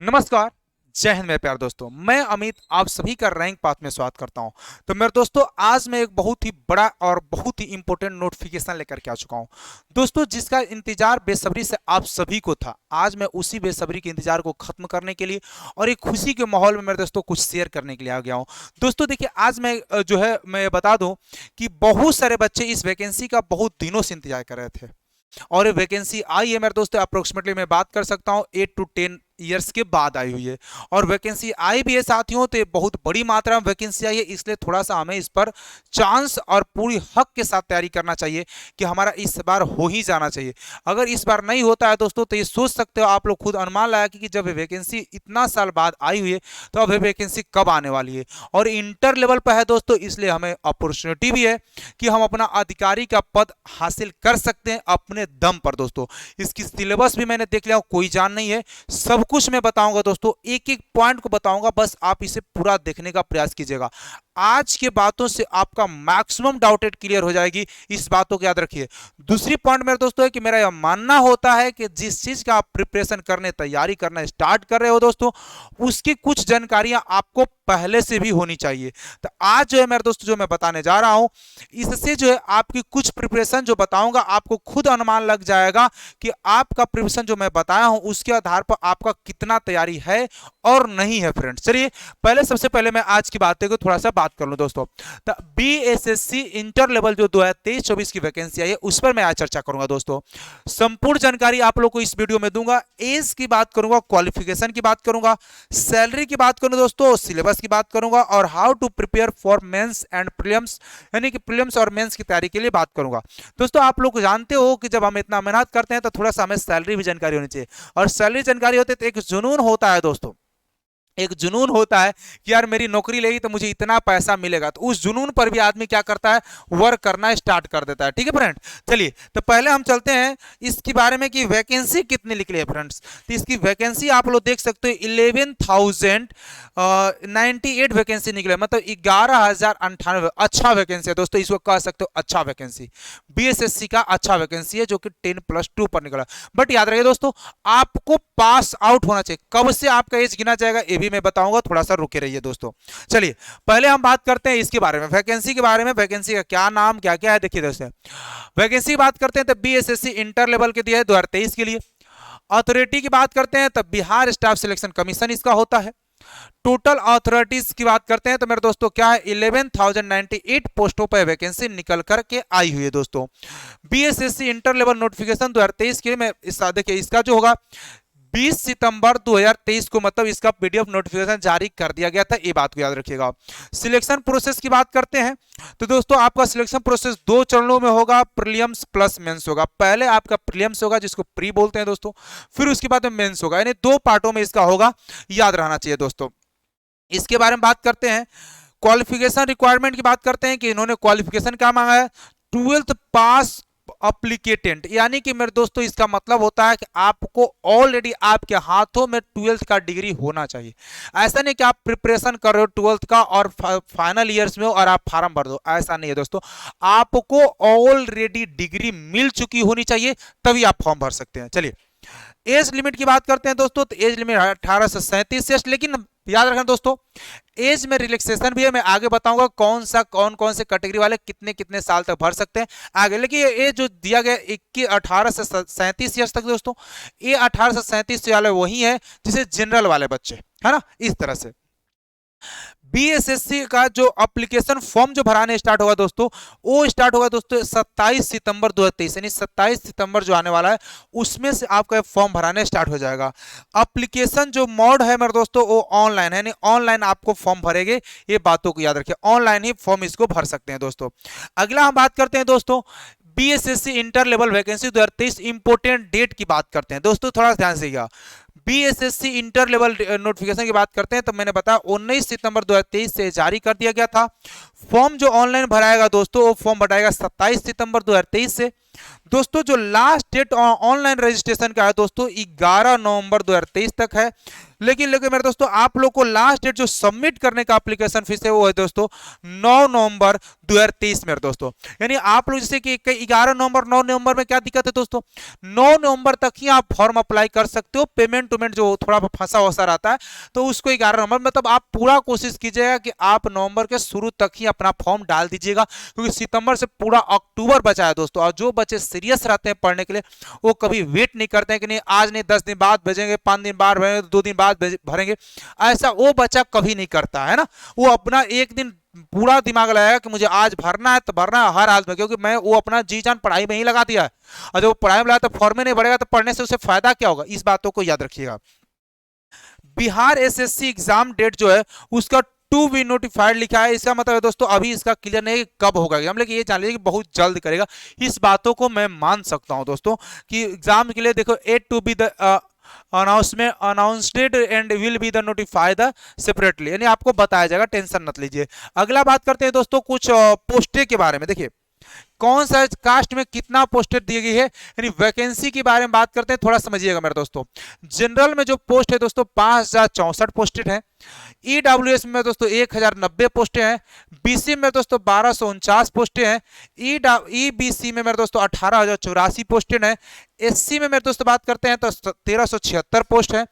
नमस्कार। जय हिंद मेरे प्यारे दोस्तों। मैं अमित आप सभी का रैंक पाथ में स्वागत करता हूं। तो मेरे दोस्तों, आज मैं एक बहुत ही बड़ा और बहुत ही इंपॉर्टेंट नोटिफिकेशन लेकर के आ चुका हूं दोस्तों, जिसका इंतजार बेसब्री से आप सभी को था। आज मैं उसी बेसब्री के इंतजार को खत्म करने के लिए और एक खुशी के माहौल में मेरे दोस्तों कुछ शेयर करने के लिए आ गया हूं। दोस्तों देखिए, आज मैं जो है मैं बता दूं कि बहुत सारे बच्चे इस वैकेंसी का बहुत दिनों से इंतजार कर रहे थे और ये वैकेंसी आई है मेरे दोस्तों। अप्रोक्सीमेटली मैं बात कर सकता हूँ 8 to 10 ईयर्स के बाद आई हुई है और वैकेंसी आई भी है साथियों। तो ये बहुत बड़ी मात्रा में वैकेंसी आई है, इसलिए थोड़ा सा हमें इस पर चांस और पूरी हक के साथ तैयारी करना चाहिए कि हमारा इस बार हो ही जाना चाहिए। अगर इस बार नहीं होता है दोस्तों, तो ये सोच सकते हो आप लोग खुद अनुमान लगा कि जब ये वैकेंसी इतना साल बाद आई हुई है तो अब ये वैकेंसी कब आने वाली है। और इंटर लेवल पर है दोस्तों, इसलिए हमें अपॉर्चुनिटी भी है कि हम अपना अधिकारी का पद हासिल कर सकते हैं अपने दम पर दोस्तों। इसकी सिलेबस भी मैंने देख लिया, कोई जान नहीं है, सब कुछ मैं बताऊंगा दोस्तों, एक एक पॉइंट को बताऊंगा, बस आप इसे पूरा देखने का प्रयास कीजिएगा। आज के बातों से आपका मैक्सिमम डाउटेड क्लियर हो जाएगी, इस बातों को याद रखिए। दूसरी पॉइंट मेरे दोस्तों है कि मेरा यह मानना होता है कि जिस चीज का आप प्रिपरेशन करने तैयारी करना स्टार्ट कर रहे हो दोस्तों, उसकी कुछ जानकारियां आपको पहले से भी होनी चाहिए। तो आज जो है मेरे दोस्तों जो मैं बताने जा रहा हूं, इससे जो है आपकी कुछ प्रिपरेशन जो बताऊंगा आपको खुद अनुमान लग जाएगा कि आपका प्रिपरेशन जो मैं बताया हूं उसके आधार पर आपका कितना तैयारी है और नहीं है फ्रेंड्स। चलिए पहले सबसे पहले मैं आज की बातें को थोड़ा सा बात कर लूं दोस्तों। तो बीएसएससी इंटर लेवल जो 2023-24 की वैकेंसी आई है उस पर मैं आज चर्चा करूंगा दोस्तों। संपूर्ण जानकारी आप लोग को इस वीडियो में दूंगा। एज की बात करूंगा, क्वालिफिकेशन की बात करूंगा, सैलरी की बात करूंगा दोस्तों, सिलेबस की बात करूंगा और how to prepare for mains and prelims, यानी कि प्रीलिम्स और मेंस की तैयारी के लिए बात करूंगा दोस्तों। आप लोग जानते हो कि जब हम इतना मेहनत करते हैं तो थोड़ा सा हमें सैलरी भी जानकारी होनी चाहिए, और सैलरी जानकारी होती है तो एक जुनून होता है दोस्तों, एक जुनून होता है कि यार मेरी नौकरी लेगी तो मुझे इतना पैसा मिलेगा। तो उस जुनून पर भी आदमी क्या करता है, वर्क करना स्टार्ट कर देता है। ठीक है फ्रेंड, चलिए तो पहले हम चलते हैं इसके बारे में कि वैकेंसी कितनी निकली है फ्रेंड्स। तो इसकी वैकेंसी आप लोग देख सकते हो 11,098 वैकेंसी निकले, मतलब 11,098। अच्छा वैकेंसी है दोस्तों, इसको कह सकते हो अच्छा वैकेंसी, बीएसएससी का अच्छा वैकेंसी है जो कि 10+2 पर निकला। बट याद रखिए दोस्तों, आपको पास आउट होना चाहिए। कब से आपका एज गिना जाएगा ये भी मैं बताऊंगा, थोड़ा सा रुके रहिए दोस्तों। चलिए पहले हम बात करते हैं इसके बारे में, वैकेंसी के बारे में। वैकेंसी का क्या नाम क्या क्या है देखिए दोस्तों। वैकेंसी की बात करते हैं तो बीएसएससी इंटर लेवल के दिया है 2023 के लिए। अथॉरिटी की बात करते हैं तो बिहार स्टाफ सिलेक्शन कमीशन इसका होता है। टोटल अथॉरिटीज की बात करते हैं तो मेरे दोस्तों क्या है, 11,098 पोस्टों पर वैकेंसी निकल करके आई हुई है दोस्तों। बीएसएससी इंटर लेवल नोटिफिकेशन 2023 के मैं देखिए इसका जो होगा 20 सितंबर 2023 को, मतलब इसका पीडीएफ नोटिफिकेशन जारी कर दिया गया था, ये बात को याद रखिएगा। सिलेक्शन प्रोसेस की बात करते हैं तो दोस्तों आपका सिलेक्शन प्रोसेस 2 चरणों में होगा, प्रीलिम्स प्लस मेंस होगा। पहले आपका प्रीलिम्स होगा जिसको प्री बोलते हैं दोस्तों, फिर उसके बाद में मेंस होगा, यानी 2 पार्टों में इसका होगा, याद रहना चाहिए दोस्तों। इसके बारे में बात करते हैं, क्वालिफिकेशन रिक्वायरमेंट की बात करते हैं कि इन्होंने क्वालिफिकेशन क्या मांगा है, 12th पास अप्लीकेटेंट, यानी कि मेरे दोस्तों इसका मतलब होता है कि आपको ऑलरेडी आपके हाथों में 12th का डिग्री होना चाहिए। ऐसा नहीं कि आप प्रिपरेशन कर रहे हो 12th का और फाइनल ईयर्स में हो और आप फार्म भर दो, ऐसा नहीं है दोस्तों। आपको ऑलरेडी डिग्री मिल चुकी होनी चाहिए, तभी आप फॉर्म भर सकते हैं। चलिए एज लिमिट की बात करते हैं दोस्तों, तो एज लिमिट 18 से 37 से, लेकिन याद रखना दोस्तों एज में रिलैक्सेशन भी है। मैं आगे बताऊंगा कौन कौन से कैटेगरी वाले कितने कितने साल तक भर सकते हैं आगे। लेकिन ये जो दिया गया 21 18 से 37 ईयर्स तक दोस्तों, ये 18 से 37 वाले वही है जिसे जनरल वाले बच्चे, है ना, इस तरह से। बीएसएससी का जो एप्लीकेशन फॉर्म जो भराने स्टार्ट होगा दोस्तों, वो स्टार्ट होगा दोस्तों 27 सितंबर 2023, यानी 27 सितंबर जो आने वाला है उसमें से आपका फॉर्म भराने स्टार्ट हो जाएगा। एप्लीकेशन जो मोड है मेरे दोस्तों वो ऑनलाइन है, यानी ऑनलाइन आपको फॉर्म भरेंगे, ये बातों को याद रखिए, ऑनलाइन ही फॉर्म इसको भर सकते हैं दोस्तों। अगला हम बात करते हैं दोस्तों BSSC inter level vacancy 2023 important date की बात करते हैं दोस्तों, थोड़ा ध्यान से। बीएसएससी इंटर लेवल नोटिफिकेशन की बात करते हैं तो मैंने बताया 19 सितंबर 2023 से जारी कर दिया गया था। फॉर्म जो ऑनलाइन भराएगा दोस्तों वो फॉर्म भराएगा 27 सितंबर 2023 से। दोस्तों जो लास्ट डेट ऑनलाइन रजिस्ट्रेशन का है दोस्तों 11 नवंबर 2023 तक है। लेकिन मेरे दोस्तों आप लोग को लास्ट डेट जो सबमिट करने का एप्लीकेशन फीस है वो है दोस्तों 9 नवंबर 2023 मेरे दोस्तों। यानी आप लोग जैसे कि 11 नवंबर 9 नवंबर में क्या दिक्कत है दोस्तों, 9 नवंबर तक ही आप फॉर्म अप्लाई कर सकते हो। पेमेंट जो थोड़ा फंसा वसा रहता है तो उसको 11 नवंबर, मतलब आप पूरा कोशिश कीजिएगा कि आप नवंबर के शुरू तक ही अपना फॉर्म डाल दीजिएगा, क्योंकि सितंबर से पूरा अक्टूबर बचा है दोस्तों। और जो बच्चे सीरियस रहते हैं पढ़ने के लिए वो कभी वेट नहीं करते हैं कि नहीं आज नहीं 10 दिन बाद भेजेंगे, 5 दिन बाद भरेंगे, 2 दिन बाद भरेंगे, ऐसा वो बच्चा कभी नहीं करता है ना। वो अपना एक दिन पूरा दिमाग लगाएगा कि मुझे आज भरना है तो भरना है हर हाल में, क्योंकि मैं वो अपना जी जान पढ़ाई में ही लगा दिया है। और जब वो पढ़ाई में लगा तो फॉर्म में नहीं भरेगा तो पढ़ने से उसे फायदा क्या होगा, इस बातों को याद रखिएगा। बिहार एसएससी एग्जाम डेट जो है उसका टू बी नोटिफाइड लिखा है, इसका मतलब है दोस्तों अभी इसका क्लियर नहीं कब होगा, हम लोग ये जान लीजिए कि बहुत जल्द करेगा। इस बातों को मैं मान सकता हूं दोस्तों कि एग्जाम के लिए देखो at to be the announcement announced and will be the notify the separately, यानी आपको बताया जाएगा, टेंशन मत लीजिए। अगला बात करते हैं दोस्तों कुछ पोस्टें के बारे में। देखिए कौन सा कास्ट में कितना पोस्टेड दी गई है, यानी वैकेंसी के बारे में बात करते हैं, थोड़ा समझिएगा मेरे दोस्तों। जनरल में जो पोस्ट है दोस्तों 5064 पोस्टेड है। ईडब्ल्यूएस में दोस्तों 1090 पोस्टें हैं। बीसी में दोस्तों 1249 पोस्टें हैं। ईबीसी में मेरे दोस्तों 18084 पोस्टें हैं। एससी में मेरे दोस्तों बात करते हैं तो 1376 पोस्ट है।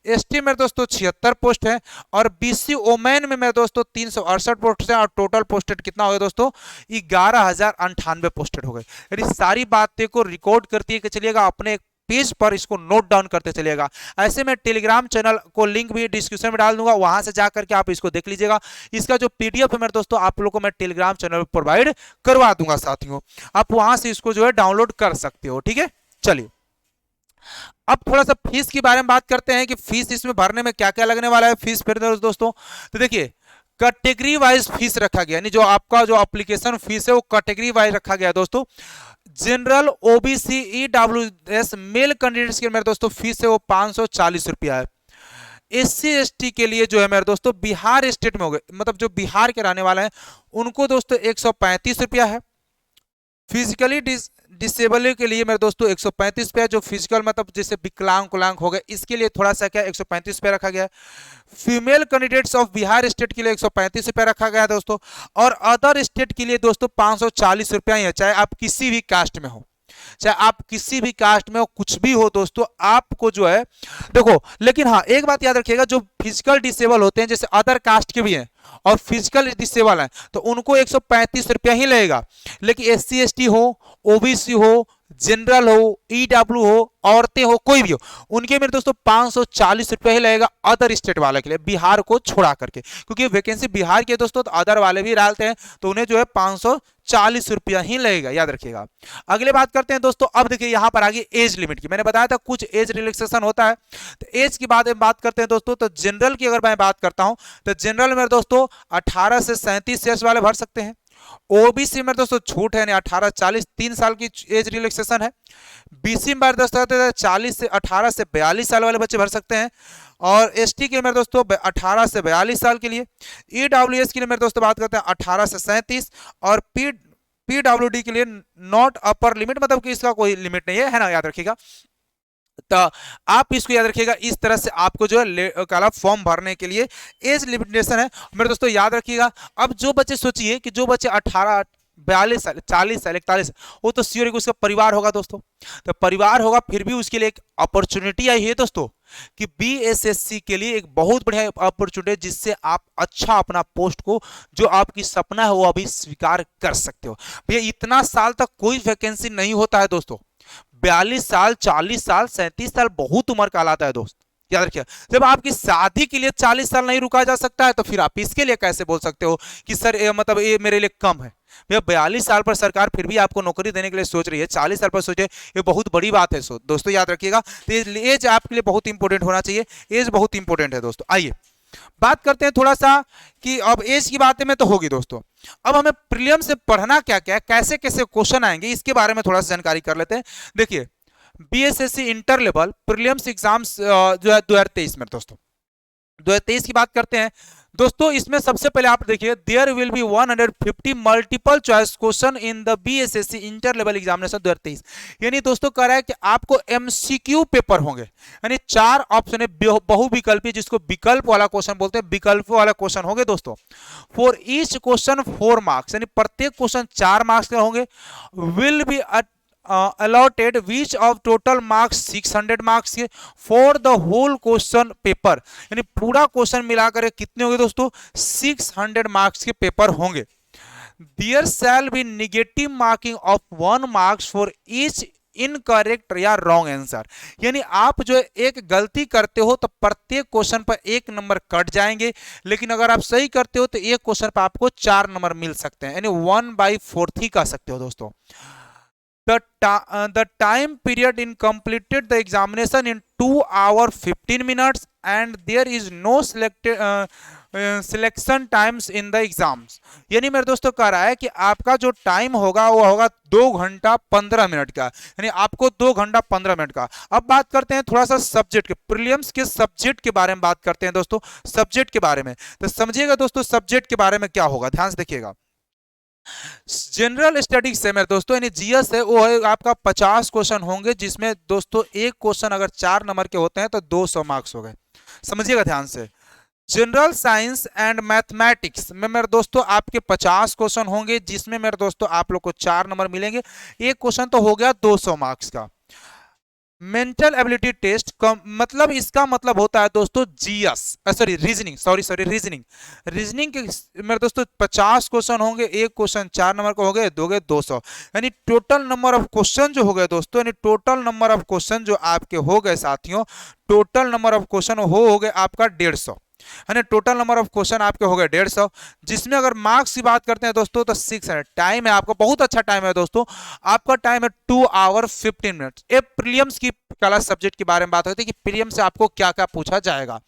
एसटी में दोस्तों 76 पोस्ट है। और बीसी ओमेन में मेरे दोस्तों 368 पोस्ट है। और टोटल पोस्टेड कितना हो गया दोस्तों 11,098 पोस्टेड हो गए। यानी सारी बातें को रिकॉर्ड करती है कि चलिएगा अपने पेज पर इसको नोट डाउन करते चलिएगा। ऐसे में टेलीग्राम चैनल को लिंक भी डिस्क्रिप्शन में डाल दूंगा, वहां से जाकर के आप इसको देख लीजिएगा। इसका जो पीडीएफ है मेरे दोस्तों आप लोगों को मैं टेलीग्राम चैनल पर प्रोवाइड करवा दूंगा साथियों, आप वहां से इसको जो है डाउनलोड कर सकते हो। ठीक है, चलिए अब थोड़ा सा फीस के बारे में बात करते हैं कि फीस इसमें भरने में क्या क्या लगने वाला है। फीस फिर दोस्तों तो देखिए कैटेगरी वाइज फीस रखा गया, यानी जो आपका जो एप्लीकेशन फीस है वो कैटेगरी वाइज रखा गया दोस्तों। General OBC EWS male candidates के मेरे दोस्तों फीस है वो 540 रुपया है। एससी एसटी के लिए जो है मेरे दोस्तों बिहार स्टेट में हो गए, मतलब जो बिहार के रहने वाले हैं उनको दोस्तों 135 रुपया है। फिजिकली डिसेबल के लिए मेरे दोस्तों 135 रुपया, जो फिजिकल मतलब जैसे विकलांग हो गए इसके लिए थोड़ा सा क्या 135 रुपया रखा गया है। Female candidates of Bihar state के लिए 135 रुपया रखा गया है दोस्तों। और अदर स्टेट के लिए दोस्तों 540 रुपया ही है, चाहे आप किसी भी कास्ट में हो, चाहे आप किसी भी कास्ट में हो, कुछ भी हो दोस्तों आपको जो है देखो। लेकिन हाँ एक बात याद रखिएगा, जो फिजिकल डिसेबल होते हैं जैसे अदर कास्ट के भी हैं और फिजिकल डिसेबल हैं तो उनको 135 रुपया ही लगेगा। लेकिन एससी एसटी हो, ओबीसी हो, जनरल हो, ईडब्ल्यू हो, औरतें हो, कोई भी हो, उनके मेरे दोस्तों 540 रुपया ही लगेगा अदर स्टेट वाले के लिए, बिहार को छोड़ा करके, क्योंकि वैकेंसी बिहार के दोस्तों तो अदर वाले भी डालते हैं तो उन्हें जो है 540 रुपया ही लगेगा, याद रखिएगा। अगले बात करते हैं दोस्तों, अब देखिए यहां पर आगे एज लिमिट की, मैंने बताया था कुछ एज रिलैक्सेशन होता है तो एज की बात करते हैं दोस्तों। तो जनरल की अगर मैं बात करता हूं तो जनरल में दोस्तों 18 से 37 ईयर्स वाले भर सकते हैं। ओबीसी में दोस्तों छूट है, 18-40 3 साल की एज रिलैक्सेशन है। बीसी में दोस्तों 40 से 18 से 42 साल वाले बच्चे भर सकते हैं। और एसटी के मेरे दोस्तों 18 से 42 साल के लिए। ईडब्ल्यूएस के लिए मेरे दोस्तों बात करते हैं 18 से 37। और पीडब्ल्यूडी के लिए नॉट अपर लिमिट, मतलब कि इसका कोई लिमिट नहीं है ना, याद रखिएगा। तो आप इसको याद रखिएगा, इस तरह से आपको जो है काला फॉर्म भरने के लिए एज लिमिटेशन है मेरे दोस्तों, याद रखिएगा। अब जो बच्चे सोचिए कि जो बच्चे 18 42 साल 40 साल 41, वो तो श्योर उसका परिवार होगा दोस्तों, तो परिवार होगा फिर भी उसके लिए एक अपॉर्चुनिटी आई है दोस्तों कि बीएसएससी के लिए एक बहुत बढ़िया अपॉर्चुनिटी है, जिससे आप अच्छा अपना पोस्ट को जो आपकी सपना है वो अभी स्वीकार कर सकते हो। भैया इतना साल तक कोई वैकेंसी नहीं होता है दोस्तों, 42 साल 40 साल 37 साल बहुत उम्र कहलाता है दोस्त, याद रखिए। जब आपकी शादी के लिए 40 साल नहीं रुका जा सकता है तो फिर आप इसके लिए कैसे बोल सकते हो कि सर मतलब ये मेरे लिए कम है। भैया 42 साल पर सरकार फिर भी आपको नौकरी देने के लिए सोच रही है, 40 साल पर सोचे, ये बहुत बड़ी बात है दोस्तों, याद रखिएगा। तो एज आपके लिए बहुत इंपॉर्टेंट होना चाहिए, एज बहुत इंपॉर्टेंट है दोस्तों। आइए बात करते हैं थोड़ा सा कि अब एज की बातें में तो होगी दोस्तों, अब हमें प्रीलियम से पढ़ना क्या क्या है, कैसे कैसे क्वेश्चन आएंगे, इसके बारे में थोड़ा सा जानकारी कर लेते हैं। देखिए BSSC inter level prelims exams जो है 2023 में दोस्तों 2023 की बात करते हैं दोस्तों इसमें सबसे पहले आप देखिए, there will be 150 multiple choice question in the BSSC inter level examination 2023। यानी दोस्तों कह रहा है कि आपको एमसीक्यू पेपर होंगे, यानी 4 ऑप्शन है, बहुविकल्पी, जिसको विकल्प वाला क्वेश्चन बोलते हैं, विकल्प वाला क्वेश्चन होंगे दोस्तों। फॉर ईच क्वेश्चन 4 मार्क्स, यानी प्रत्येक क्वेश्चन 4 मार्क्स के होंगे। Will be allotted which of total marks 600 marks के for the whole question paper, यानी पूरा क्वेश्चन मिलाकर कितने होंगे दोस्तों, 600 मार्क्स के पेपर होंगे। There shall be negative marking of 1 marks for each incorrect या रॉन्ग आंसर, यानी आप जो एक गलती करते हो तो प्रत्येक क्वेश्चन पर 1 नंबर कट जाएंगे, लेकिन अगर आप सही करते हो तो एक क्वेश्चन पर आपको 4 नंबर मिल सकते हैं, यानी 1/4 ही कह सकते हो दोस्तों। The time period in completed the examination in 2 hours 15 minutes and there is no selection times in the exams, यानी मेरे दोस्तों कह रहा है कि आपका जो टाइम होगा वो होगा 2 घंटा 15 मिनट का, यानी आपको 2 घंटा 15 मिनट का। अब बात करते हैं थोड़ा सा सब्जेक्ट के, प्रीलिम्स के सब्जेक्ट के बारे में बात करते हैं दोस्तों, सब्जेक्ट के बारे में। तो समझिएगा दोस्तों सब्जेक्ट के बारे में क्या होगा, ध्यान से देखिएगा। जनरल स्टडीज से मेरे दोस्तों यानी जीएस है, वो है आपका 50 क्वेश्चन होंगे, जिसमें दोस्तों एक क्वेश्चन अगर 4 नंबर के होते हैं तो 200 मार्क्स हो गए, समझिएगा ध्यान से। जनरल साइंस एंड मैथमेटिक्स में मेरे दोस्तों आपके 50 क्वेश्चन होंगे, जिसमें मेरे दोस्तों आप लोग को 4 नंबर मिलेंगे, एक क्वेश्चन तो हो गया 200 मार्क्स का। मेंटल एबिलिटी टेस्ट मतलब इसका मतलब होता है दोस्तों जीएस, सॉरी रीजनिंग, रीजनिंग के मेरे दोस्तों 50 क्वेश्चन होंगे, एक क्वेश्चन 4 नंबर का हो गए, दोगे 200, यानी टोटल नंबर ऑफ क्वेश्चन जो हो गए दोस्तों, यानी टोटल नंबर ऑफ क्वेश्चन जो आपके हो गए साथियों, टोटल नंबर ऑफ क्वेश्चन हो गए आपका 150, है ना। टोटल नंबर ऑफ क्वेश्चन आपके हो गए 150, जिसमें अगर मार्क्स की बात करते हैं दोस्तों तो 600। टाइम है आपका बहुत अच्छा टाइम है दोस्तों, आपका टाइम है 2 आवर 15 मिनट। ये प्रीलिम्स की क्लास सब्जेक्ट के बारे में बात होती है कि प्रीलिम्स से आपको क्या क्या पूछा जाएगा।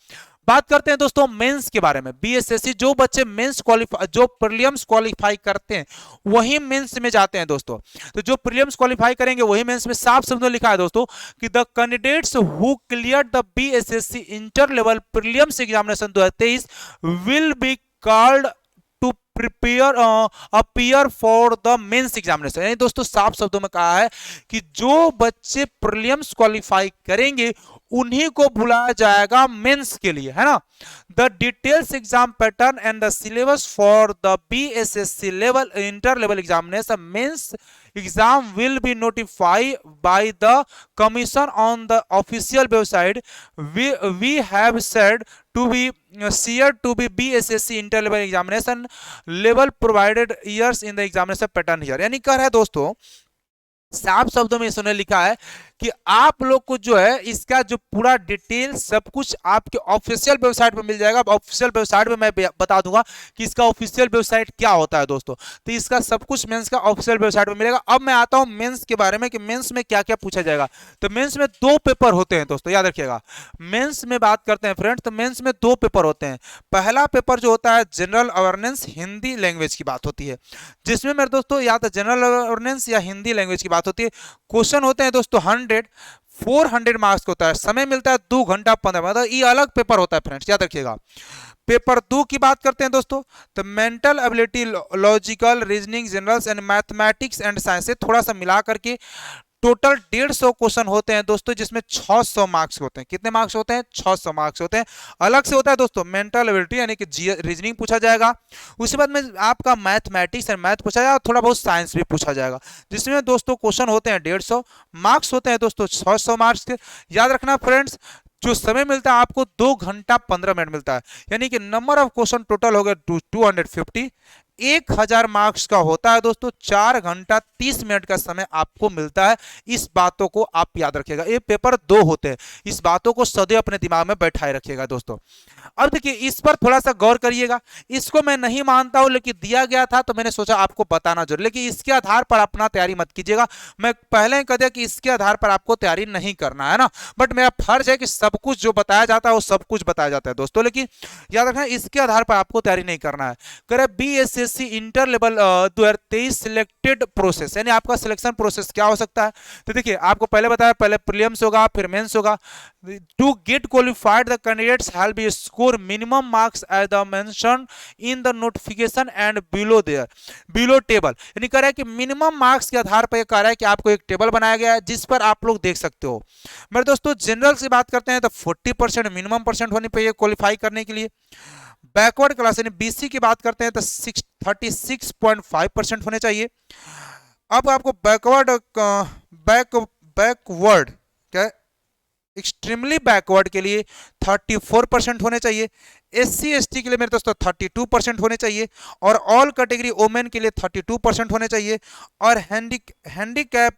बात करते हैं दोस्तों मेंस के बारे में। बीएसएससी जो बच्चे मेंस क्वालिफाई, जो प्रीलिम्स क्वालिफाई करते हैं वही मेंस में जाते हैं दोस्तों। तो जो प्रीलिम्स क्वालिफाई करेंगे वही मेंस में, साफ शब्दों में लिखा है दोस्तों कि the candidates who clear the BSSC inter level prelims examination 2023 will be called to prepare appear for the mains examination. यानी दोस्तों साफ शब्दों में कहा है कि जो बच्चे प्रीलिम्स क्वालिफाई करेंगे उन्हीं को बुलाया जाएगा मेंस के लिए, है ना। The details exam pattern and the syllabus for the BSSC level inter level examination mains exam will be notified by the commission on the official website. We have said to be shared to be BSSC inter level examination level provided years in the examination pattern here। यानी कह रहा है दोस्तों साफ शब्दों में इसने लिखा है कि आप लोग को जो है इसका जो पूरा डिटेल सब कुछ आपके ऑफिशियल वेबसाइट पे मिल जाएगा। ऑफिशियल वेबसाइट पे मैं बता दूंगा कि इसका ऑफिशियल वेबसाइट क्या होता है दोस्तों। तो इसका सब कुछ मेंस का ऑफिशियल वेबसाइट पे मिलेगा। अब मैं आता हूं मेंस के बारे में कि मेंस में क्या क्या पूछा जाएगा। तो मेंस में 2 पेपर होते हैं दोस्तों, याद रखिएगा। मेंस में बात करते हैं फ्रेंड्स, तो मेंस में 2 पेपर होते हैं। पहला पेपर जो होता है जनरल अवेयरनेस हिंदी लैंग्वेज की बात होती है, जिसमें मेरे दोस्तों या तो जनरल अवेयरनेस या हिंदी लैंग्वेज की बात होती है। क्वेश्चन होते हैं दोस्तों 400 मार्क्स का होता है, समय मिलता है 2 घंटा 15 मिनट, मतलब ये अलग पेपर होता है फ्रेंड्स, याद रखिएगा। पेपर 2 की बात करते हैं दोस्तों, तो mental ability, logical reasoning, generals and mathematics and science से थोड़ा सा मिला करके टोटल 150 क्वेश्चन होते हैं दोस्तों, जिसमें 600 मार्क्स होते हैं। कितने मार्क्स होते हैं? 600 मार्क्स होते हैं। अलग से होता है दोस्तों मेंटल एबिलिटी यानी कि रीजनिंग पूछा जाएगा, उसके बाद में आपका मैथमेटिक्स और मैथ पूछा जाएगा, थोड़ा बहुत साइंस भी पूछा जाएगा, जिसमें दोस्तों क्वेश्चन होते हैं 150, मार्क्स होते हैं दोस्तों 600 मार्क्स के। याद रखना फ्रेंड्स, जो समय मिलता है आपको 2 घंटा 15 मिनट मिलता है, यानी कि नंबर ऑफ क्वेश्चन टोटल हो गए 250। 1000 मार्क्स का होता है दोस्तों, 4 घंटा 30 मिनट का समय आपको मिलता है। इस बातों को आप याद रखिएगा। ये पेपर 2 होते हैं, इस बातों को सदैव अपने दिमाग में बैठाए रखिएगा दोस्तों। अब देखिए इस पर थोड़ा सा गौर करिएगा। इसको मैं नहीं मानता हूं, लेकिन दिया गया था तो मैंने सोचा आपको बताना जरूर, लेकिन इसके आधार पर अपना तैयारी मत कीजिएगा। मैं पहले ही कह दिया कि इसके आधार पर आपको तैयारी नहीं करना है ना, बट मेरा फर्ज है कि सब कुछ जो बताया जाता है वो सब कुछ बताया जाता है दोस्तों, लेकिन याद रखना इसके आधार पर आपको तैयारी नहीं करना है। करे BSc UPSC inter level 2023 selected process, यानी आपका सिलेक्शन प्रोसेस क्या हो सकता है। तो देखिए आपको पहले बताया, पहले प्रीलिम्स होगा फिर मेंस होगा। To get qualified the candidates have be score minimum marks as the mention in the notification and below table, यानी कह रहा है कि मिनिमम मार्क्स के आधार पर कह रहा है कि आपको एक टेबल बनाया गया है जिस पर आप लोग देख सकते हो। मेरे दोस्तों जनरल की बात करते हैं तो 40% मिनिमम परसेंट होनी चाहिए क्वालिफाई करने के लिए। बैकवर्ड क्लास यानी बीसी की बात करते हैं तो 36.5% होने चाहिए। अब आपको बैकवर्ड क्या, एक्सट्रीमली बैकवर्ड के लिए 34% होने चाहिए। एससी एसटी के लिए मेरे दोस्तों 32% होने चाहिए, और ऑल कैटेगरी वोमेन के लिए 32% होने चाहिए, और हैंडीकैप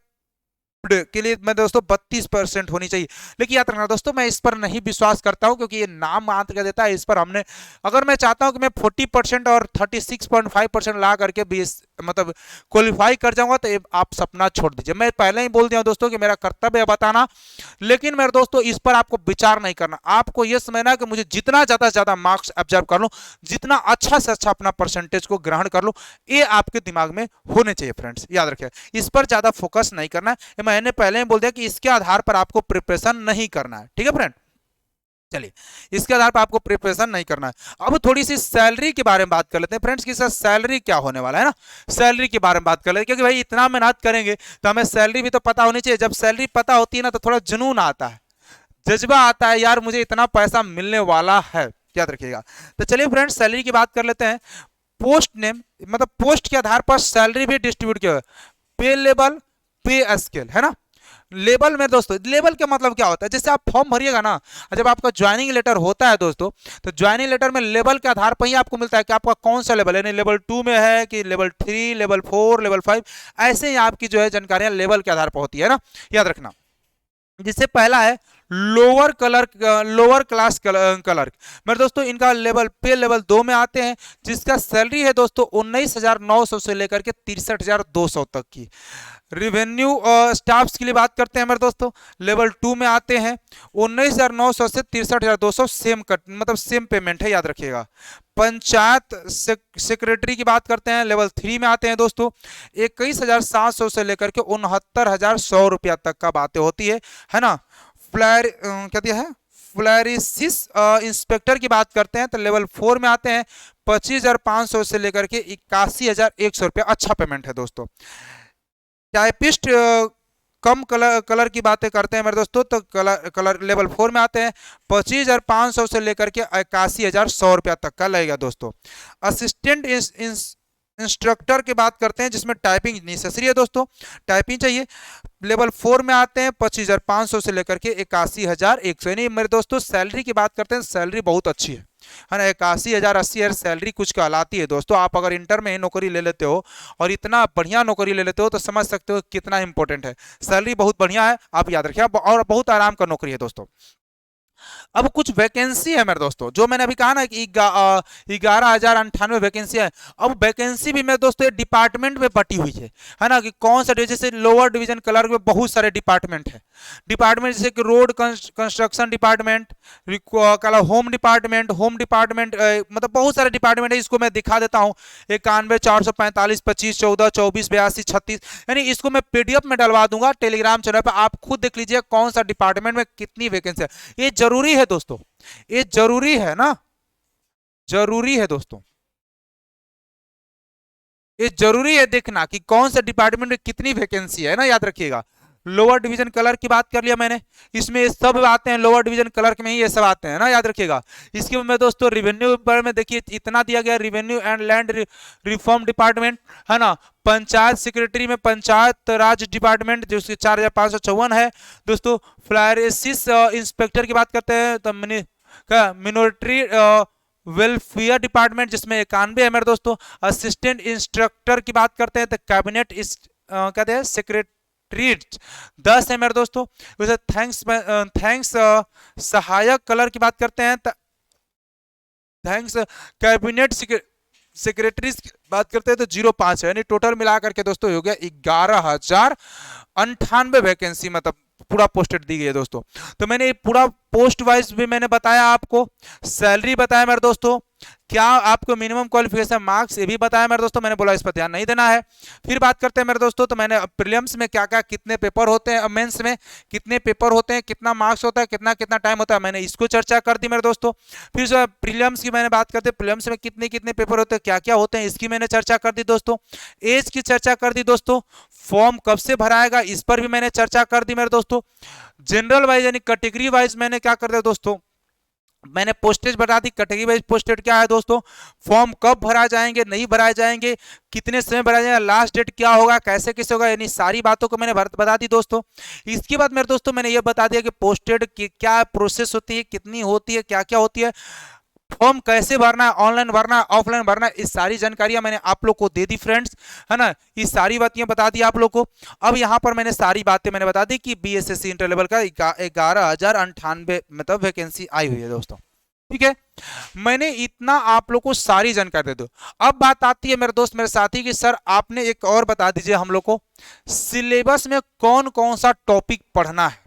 के लिए मैं दोस्तों 32% होनी चाहिए। लेकिन याद रखना दोस्तों, मैं इस पर नहीं विश्वास करता हूं क्योंकि ये नाम मात्र का देता है। इस पर हमने, अगर मैं चाहता हूं कि मैं 40% और 36.5% ला करके 20 मतलब क्वालिफाई कर जाऊंगा तो आप सपना छोड़ दीजिए। मैं पहले ही बोल दिया दोस्तों कि मेरा कर्तव्य है बताना, लेकिन मेरे दोस्तों इस पर आपको विचार नहीं करना। आपको यह समझना कि मुझे जितना ज्यादा से ज्यादा मार्क्स ऑब्जर्व कर लूं, जितना अच्छा से अच्छा अपना परसेंटेज को ग्रहण कर लूं, ये आपके दिमाग में होने चाहिए फ्रेंड्स, याद रखिए। इस पर ज्यादा फोकस नहीं करना है। मैंने पहले ही बोल दिया कि इसके आधार पर आपको प्रिपरेशन नहीं करना है, ठीक है फ्रेंड। चलिए, इसके आधार पर आपको प्रिपरेशन नहीं करना है। अब थोड़ी सी सैलरी के बारे में बात कर लेते हैं फ्रेंड्स, कि सर सैलरी क्या होने वाला है ना। सैलरी के बारे में बात कर लेते हैं, क्योंकि भाई इतना मेहनत करेंगे तो हमें सैलरी भी तो पता होनी चाहिए। जब सैलरी पता होती है ना तो थोड़ा जुनून आता है, जज्बा आता है, यार मुझे इतना पैसा मिलने वाला है, याद रखिएगा। तो चलिए फ्रेंड्स सैलरी की बात कर लेते हैं। पोस्ट नेम मतलब पोस्ट के आधार पर सैलरी भी डिस्ट्रीब्यूट किया, पे लेवल पे स्केल है ना। लेवल में दोस्तों, लेवल का मतलब क्या होता है, जैसे आप फॉर्म भरिएगा ना, जब आपका ज्वाइनिंग लेटर होता है दोस्तों, तो ज्वाइनिंग लेटर में लेवल के आधार पर ही आपको मिलता है कि आपका कौन सा लेवल है, यानी लेवल 2 में है कि लेवल 3, लेवल 4, लेवल 5, ऐसे ही आपकी जो है जानकारियां लेवल के आधार पर होती है ना, याद रखना। जिससे पहला है लोअर क्लास क्लर्क। मेरे दोस्तों इनका लेवल पे लेवल 2 में आते हैं, जिसका सैलरी है दोस्तों 19,900 से लेकर के 63,200 तक की। रिवेन्यू स्टाफ्स के लिए बात करते हैं मेरे दोस्तों, लेवल 2 में आते हैं, 19,900 से 63,200 सेम मतलब सेम पेमेंट है, याद रखिएगा। पंचायत सेक्रेटरी की बात करते हैं, लेवल 3 में आते हैं दोस्तों, 21,700 से लेकर के 69,100 रुपया तक का बातें होती है ना। क्या दिया है, फ्लैरिसिस इंस्पेक्टर की बात करते हैं तो लेवल 4 में आते हैं, 25,500 से लेकर के 81,100 रुपया, अच्छा पेमेंट है दोस्तों। टाइपिस्ट कम कलर की बातें करते हैं मेरे दोस्तों, तो कलर लेवल 4 में आते हैं, 25,500 से लेकर के 81,100 रुपया तक का लगेगा दोस्तों। असिस्टेंट इंस्ट्रक्टर की बात करते हैं, जिसमें टाइपिंग नेसेसरी है दोस्तों, टाइपिंग चाहिए, लेवल 4 में आते हैं, 25,500 से लेकर के 81,100। यानी मेरे दोस्तों सैलरी की बात करते हैं, सैलरी बहुत अच्छी है ना। 81,000 80,000 सैलरी कुछ कहलाती है दोस्तों। आप अगर इंटर में ही नौकरी ले लेते हो और इतना बढ़िया नौकरी ले लेते हो तो समझ सकते हो कितना इंपॉर्टेंट है। सैलरी बहुत बढ़िया है, आप याद रखिए, और बहुत आराम का नौकरी है दोस्तों। अब कुछ वैकेंसी है मेरे दोस्तों, जो मैंने अभी कहा ना कि 11,098 वैकेंसी है। अब वैकेंसी भी मेरे दोस्तों डिपार्टमेंट में बटी हुई है ना, कि कौन सा, जैसे लोअर डिवीजन क्लर्क में बहुत सारे डिपार्टमेंट है। डिपार्टमेंट जैसे कि road construction department, home department, मतलब बहुत सारे डिपार्टमेंट है। इसको मैं दिखा देता हूँ, 91 445 25 14 24 82 36, यानी इसको मैं पीडीएफ में डलवा दूंगा टेलीग्राम चैनल पर, आप खुद देख लीजिए कौन सा डिपार्टमेंट में कितनी वैकेंसी है। ये जरूरी है दोस्तों, ये जरूरी है ना, जरूरी है दोस्तों, ये जरूरी है देखना कि कौन सा डिपार्टमेंट में कितनी वैकेंसी है ना, याद रखिएगा। लोअर डिवीजन क्लर्क की बात कर लिया मैंने, इसमें ये सब आते हैं, लोअर डिवीजन क्लर्क में ही ये सब आते हैं ना, याद रखिएगा। इसके में दोस्तों रिवेन्यू पर में देखिए इतना दिया गया, revenue and land reform department है ना। पंचायत सेक्रेटरी में पंचायत राज डिपार्टमेंट जो 4,554 है दोस्तों। फ्लैरिसिस इंस्पेक्टर की बात करते हैं तो मिनोरिटी वेलफेयर डिपार्टमेंट, जिसमें 91 है मेरे दोस्तों। असिस्टेंट इंस्ट्रक्टर की बात करते हैं तो कैबिनेट कहते हैं सेक्रेटरी 10 है मेरे दोस्तों। वैसे थैंक्स सहायक कलर की बात करते हैं तो थैंक्स कैबिनेट सेक्रेटरीज की बात करते हैं तो 05 है, यानी टोटल मिला करके दोस्तों हो गया 11,098 वैकेंसी, मतलब पूरा पोस्टेड दी गई है दोस्तों। तो मैंने पूरा पोस्ट वाइज भी मैंने बताया आपको, सैलरी बताया मेरे दोस्तों, क्या आपको मिनिमम क्वालिफिकेशन मार्क्स ये भी बताया मेरे दोस्तों, मैंने बोला इस पर ध्यान नहीं देना है। फिर बात करते हैं मेरे दोस्तों, तो मैंने प्रीलिम्स में क्या क्या कितने पेपर होते हैं, मेंस में कितने पेपर होते हैं, कितना मार्क्स होता है, कितना कितना टाइम होता है, मैंने इसको चर्चा कर दी मेरे दोस्तों। फिर जो प्रीलिम्स की मैंने बात करते हैं, प्रीलिम्स में कितने कितने पेपर होते हैं, क्या क्या होते हैं, इसकी मैंने चर्चा कर दी दोस्तों। एज की चर्चा कर दी दोस्तों। फॉर्म कब से भराएगा इस पर भी मैंने चर्चा कर दी मेरे दोस्तों। जनरल वाइज यानी कैटेगरी वाइज मैंने क्या कर दिया दोस्तों, मैंने पोस्टेज बता दी। कैटेगरी वाइज पोस्टेड क्या है दोस्तों, फॉर्म कब भरा जाएंगे, नहीं भराए जाएंगे, कितने समय भरा जाएगा, लास्ट डेट क्या होगा, कैसे कैसे होगा, यानी सारी बातों को मैंने बता दी दोस्तों। इसके बाद मेरे दोस्तों मैंने ये बता दिया कि पोस्टेड की क्या प्रोसेस होती है, कितनी होती है, क्या क्या होती है, फॉर्म कैसे भरना है, ऑनलाइन भरना है, ऑफलाइन भरना है, इस सारी जानकारियां मैंने आप लोग को दे दी फ्रेंड्स, है ना। ये सारी बातें बता दी आप लोग को। अब यहां पर मैंने सारी बातें मैंने बता दी कि बीएसएससी इंटर लेवल का 11,098 मतलब वैकेंसी आई हुई है दोस्तों, ठीक है। मैंने इतना आप लोग को सारी जानकारी दे दो। अब बात आती है मेरे दोस्त मेरे साथी कि सर आपने एक और बता दीजिए हम लोग को सिलेबस में कौन कौन सा टॉपिक पढ़ना है।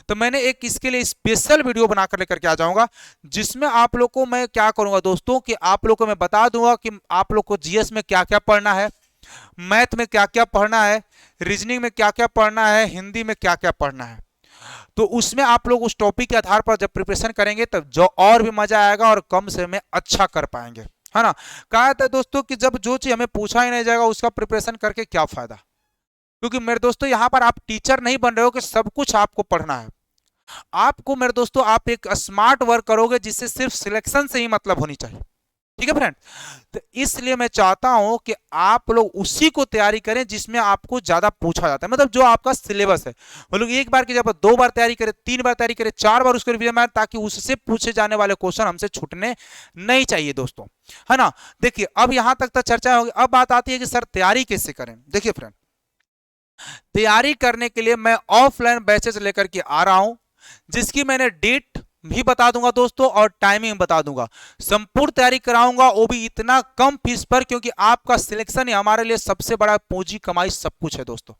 तो मैंने एक इसके लिए स्पेशल वीडियो बनाकर लेकर के आ जाऊंगा, जिसमें आप लोग को मैं क्या करूंगा दोस्तों कि आप लोग को मैं बता दूंगा कि आप लोग को जीएस में क्या क्या पढ़ना है, मैथ में क्या क्या पढ़ना है, रीजनिंग में क्या क्या पढ़ना है, हिंदी में क्या क्या पढ़ना है। तो उसमें आप लोग उस टॉपिक के आधार पर जब प्रिपरेशन करेंगे तब जो और भी मजा आएगा और कम समय में अच्छा कर पाएंगे, है ना। कहा था दोस्तों कि जब जो चीज हमें पूछा ही नहीं जाएगा उसका प्रिपरेशन करके क्या फायदा, क्योंकि मेरे दोस्तों यहां पर आप टीचर नहीं बन रहे हो कि सब कुछ आपको पढ़ना है। आपको मेरे दोस्तों आप एक स्मार्ट वर्क करोगे जिससे सिर्फ सिलेक्शन से ही मतलब होनी चाहिए, ठीक है फ्रेंड। तो इसलिए मैं चाहता हूं कि आप लोग उसी को तैयारी करें जिसमें आपको ज्यादा पूछा जाता है, मतलब जो आपका सिलेबस है। मतलब एक बार की जब 2 बार तैयारी करें, 3 बार तैयारी करें, 4 बार उसको रिवीजन मारें, ताकि उससे पूछे जाने वाले क्वेश्चन हमसे छूटने नहीं चाहिए दोस्तों, है ना। देखिए अब यहां तक तो चर्चा होगी। अब बात आती है कि सर तैयारी कैसे करें। देखिए फ्रेंड, तैयारी करने के लिए मैं ऑफलाइन बैचेस लेकर के आ रहा हूं, जिसकी मैंने डेट भी बता दूंगा दोस्तों और टाइमिंग बता दूंगा। संपूर्ण तैयारी कराऊंगा, वो भी इतना कम फीस पर, क्योंकि आपका सिलेक्शन ही हमारे लिए सबसे बड़ा पूंजी कमाई सब कुछ है दोस्तों,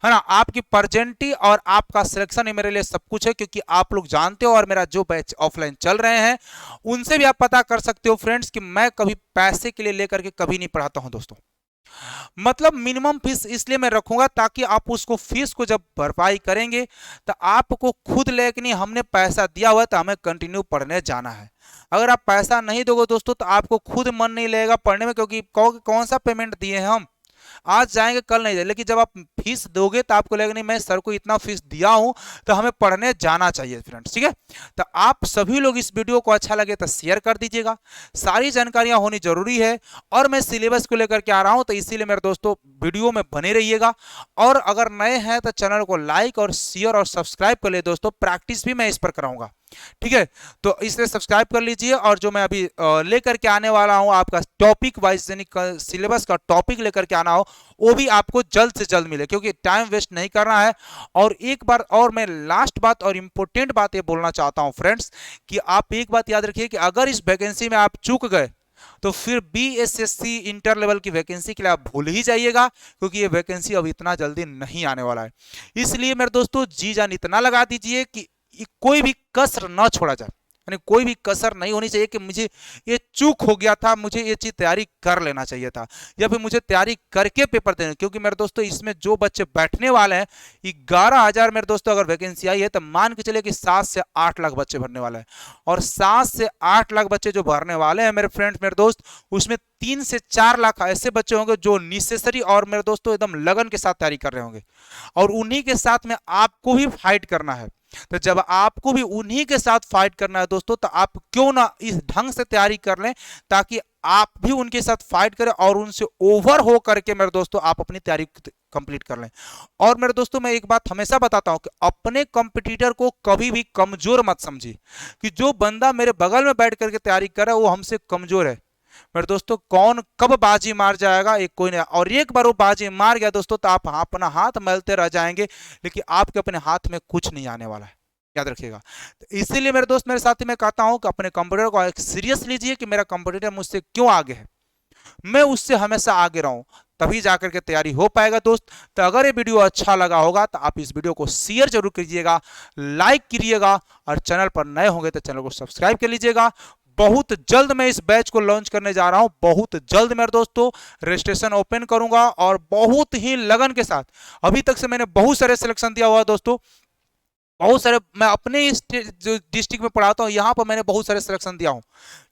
है ना। आपकी प्रेजेंटी और आपका सिलेक्शन ही मेरे लिए सब कुछ है, क्योंकि आप लोग जानते हो और मेरा जो बैच ऑफलाइन चल रहे हैं उनसे भी आप पता कर सकते हो फ्रेंड्स कि मैं कभी पैसे के लिए लेकर के कभी नहीं पढ़ाता हूं दोस्तों। मतलब मिनिमम फीस इसलिए मैं रखूंगा ताकि आप उसको फीस को जब भरपाई करेंगे तो आपको खुद लेके नहीं, हमने पैसा दिया हुआ है तो हमें कंटिन्यू पढ़ने जाना है। अगर आप पैसा नहीं दोगे दोस्तों तो आपको खुद मन नहीं लगेगा पढ़ने में, क्योंकि कौन सा पेमेंट दिए हैं हम, आज जाएंगे कल नहीं जाएंगे। लेकिन जब आप फीस दोगे तो आपको लगेगा नहीं मैं सर को इतना फीस दिया हूं तो हमें पढ़ने जाना चाहिए फ्रेंड्स, ठीक है। तो आप सभी लोग इस वीडियो को अच्छा लगे तो शेयर कर दीजिएगा, सारी जानकारियां होनी जरूरी है। और मैं सिलेबस को लेकर के आ रहा हूं तो इसीलिए मेरे दोस्तों वीडियो में बने रहिएगा। और अगर नए हैं तो चैनल को लाइक और शेयर और सब्सक्राइब कर ले दोस्तों, प्रैक्टिस भी मैं इस पर कराऊंगा, ठीक है। तो इसलिए सब्सक्राइब कर लीजिए। और जो मैं अभी लेकर के आने वाला हूं आपका टॉपिक वाइज यानी सिलेबस का टॉपिक लेकर के आना हो, वो भी आपको जल्द से जल्द मिले, क्योंकि टाइम वेस्ट नहीं करना है। और एक बार और मैं लास्ट बात और इंपॉर्टेंट बात ये बोलना चाहता हूं फ्रेंड्स कि आप एक बात याद रखिए कि अगर इस वैकेंसी में आप चूक गए तो फिर बीएसएससी इंटर लेवल की वैकेंसी के लिए आप भूल ही जाइएगा, क्योंकि ये वैकेंसी अब इतना जल्दी नहीं आने वाला है। इसलिए मेरे दोस्तों जी जान इतना लगा दीजिए कि कोई भी कसर ना छोड़ा जाए, यानी कोई भी कसर नहीं होनी चाहिए कि मुझे ये चूक हो गया था, मुझे ये चीज तैयारी कर लेना चाहिए था, या फिर मुझे तैयारी करके पेपर देना। क्योंकि मेरे दोस्तों इसमें जो बच्चे बैठने वाले हैं 11,000 मेरे दोस्तों अगर वैकेंसी आई है तो मान के चले कि 7 से 8 लाख बच्चे भरने वाले हैं। और 7 से 8 लाख बच्चे जो भरने वाले हैं मेरे फ्रेंड्स मेरे दोस्त, उसमें 3 से 4 लाख ऐसे बच्चे होंगे जो नेसेसरी और मेरे दोस्तों एकदम लगन के साथ तैयारी कर रहे होंगे, और उन्हीं के साथ में आपको भी फाइट करना है। तो जब आपको भी उन्हीं के साथ फाइट करना है दोस्तों, तो आप क्यों ना इस ढंग से तैयारी कर लें ताकि आप भी उनके साथ फाइट करें और उनसे ओवर हो करके मेरे दोस्तों आप अपनी तैयारी कंप्लीट कर लें। और मेरे दोस्तों मैं एक बात हमेशा बताता हूं कि अपने कंपटीटर को कभी भी कमजोर मत समझिए, कि जो बंदा मेरे बगल में बैठ करके तैयारी कर रहा है वो हमसे कमजोर है। मेरे दोस्तों कौन कब बाजी मार जाएगा एक कोई नहीं, और एक बार वो बाजी मार गया दोस्तों तो आप अपना हाथ मलते रह जाएंगे, लेकिन आपके अपने हाथ में कुछ नहीं आने वाला है, याद रखिएगा। तो इसीलिए मेरे दोस्त मेरे साथी मैं कहता हूं कि अपने कंप्यूटर को सीरियस लीजिए कि मेरा कंप्यूटर मुझसे क्यों आगे है, मैं उससे हमेशा आगे रहूं, तभी जाकर के तैयारी हो पाएगा दोस्त। तो अगर ये वीडियो अच्छा लगा होगा तो आप इस वीडियो को शेयर जरूर कीजिएगा, लाइक कीजिएगा, और चैनल पर नए होंगे तो चैनल को सब्सक्राइब कर लीजिएगा। बहुत जल्द मैं इस बैच को लॉन्च करने जा रहा हूं, बहुत जल्द मेरे दोस्तों रजिस्ट्रेशन ओपन करूंगा और बहुत ही लगन के साथ। अभी तक से मैंने बहुत सारे सिलेक्शन दिया हुआ है दोस्तों, बहुत सारे, मैं अपने इस जो डिस्ट्रिक्ट में पढ़ाता हूँ यहाँ पर मैंने बहुत सारे सिलेक्शन दिया हूँ,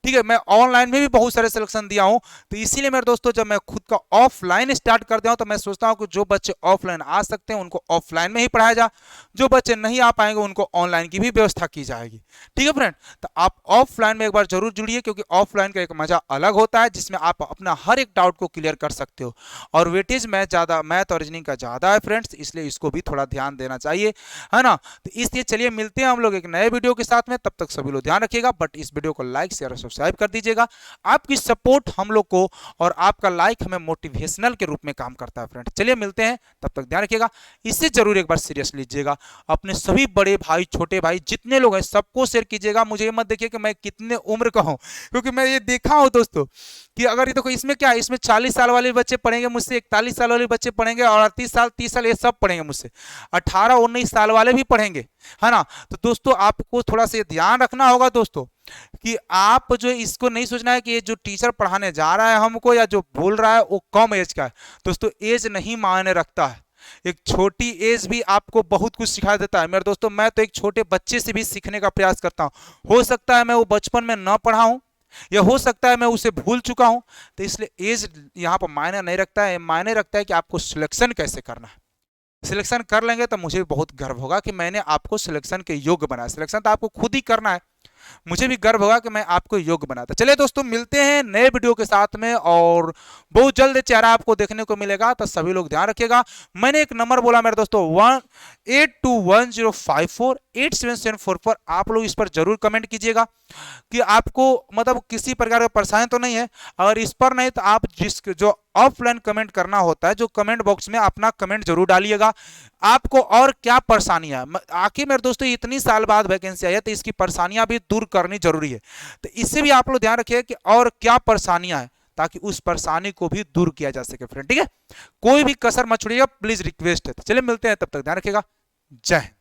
ठीक है। मैं ऑनलाइन में भी बहुत सारे सिलेक्शन दिया हूँ, तो इसीलिए मेरे दोस्तों जब मैं खुद का ऑफलाइन स्टार्ट कर दिया हूँ तो मैं सोचता हूँ कि जो बच्चे ऑफलाइन आ सकते हैं उनको ऑफलाइन में ही पढ़ाया जा, जो बच्चे नहीं आ पाएंगे उनको ऑनलाइन की भी व्यवस्था की जाएगी, ठीक है फ्रेंड। तो आप ऑफलाइन में एक बार जरूर जुड़िए, क्योंकि ऑफलाइन का एक मजा अलग होता है जिसमें आप अपना हर एक डाउट को क्लियर कर सकते हो। और वेटेज मैथ और रीजनिंग का ज़्यादा है फ्रेंड्स, इसलिए इसको भी थोड़ा ध्यान देना चाहिए, है ना। तो इसलिए चलिए मिलते हैं हम लोग एक नए वीडियो के साथ में, तब तक सभी लोग ध्यान रखिएगा। बट इस वीडियो को लाइक शेयर और सब्सक्राइब कर दीजिएगा, आपकी सपोर्ट हम लोग को और आपका लाइक हमें मोटिवेशनल के रूप में काम करता है फ्रेंड। चलिए मिलते हैं, तब तक ध्यान रखिएगा। इससे जरूर एक बार सीरियस लीजिएगा, अपने सभी बड़े भाई छोटे भाई जितने लोग हैं सबको शेयर कीजिएगा। मुझे ये मत देखिए कि मैं कितने उम्र का हूं, क्योंकि मैं ये देखा हूं दोस्तों कि अगर ये देखो इसमें क्या है, इसमें 40 साल वाले बच्चे पढ़ेंगे मुझसे, 41 साल वाले बच्चे पढ़ेंगे और 38 साल 30 साल ये सब पढ़ेंगे मुझसे, 18-19 साल वाले भी पढ़ेंगे, है ना। तो दोस्तों आपको थोड़ा सा ध्यान रखना होगा दोस्तों कि आप जो इसको नहीं सोचना है कि ये जो टीचर पढ़ाने जा रहा है हमको या जो बोल रहा है वो कम एज का है। दोस्तों एज नहीं मायने रखता है, एक छोटी एज भी आपको बहुत कुछ सिखा देता है मेरे दोस्तों। मैं तो एक छोटे बच्चे से भी सीखने का प्रयास करता हूं, हो सकता है मैं वो बचपन में ना पढ़ा हूं या हो सकता है मैं उसे भूल चुका हूं, तो इसलिए एज यहाँ पर मायने नहीं रखता है, मायने रखता है कि आपको सिलेक्शन कैसे करना है। सिलेक्शन कर लेंगे तो मुझे बहुत गर्व होगा कि मैंने आपको सिलेक्शन के योग्य बनाया। सिलेक्शन तो आपको खुद ही करना है, मुझे भी गर्व होगा कि मैं आपको योग्य बनाता। चलिए दोस्तों मिलते हैं नए वीडियो के साथ में और बहुत जल्द चेहरा आपको देखने को मिलेगा, तो सभी लोग ध्यान रखिएगा। मैंने एक नंबर बोला मेरे दोस्तों 18210548774 पर, आप लोग इस पर जरूर कमेंट कीजिएगा कि आपको मतलब किसी प्रकार का परेशानी तो नहीं है। अगर इस पर नहीं तो आप जो ऑफलाइन कमेंट करना होता है, जो कमेंट बॉक्स में अपना कमेंट जरूर डालिएगा, आपको और क्या परेशानियां। आखिर मेरे दोस्तों इतनी साल बाद वैकेंसी आई है तो इसकी परेशानियां भी दूर करनी जरूरी है, तो इससे भी आप लोग ध्यान रखिए कि और क्या परेशानियां हैं, ताकि उस परेशानी को भी दूर किया जा सके फ्रेंड, ठीक है। कोई भी कसर मत छोड़िएगा प्लीज, रिक्वेस्ट है। तो चलिए मिलते हैं, तब तक ध्यान रखिएगा, जय हिंद।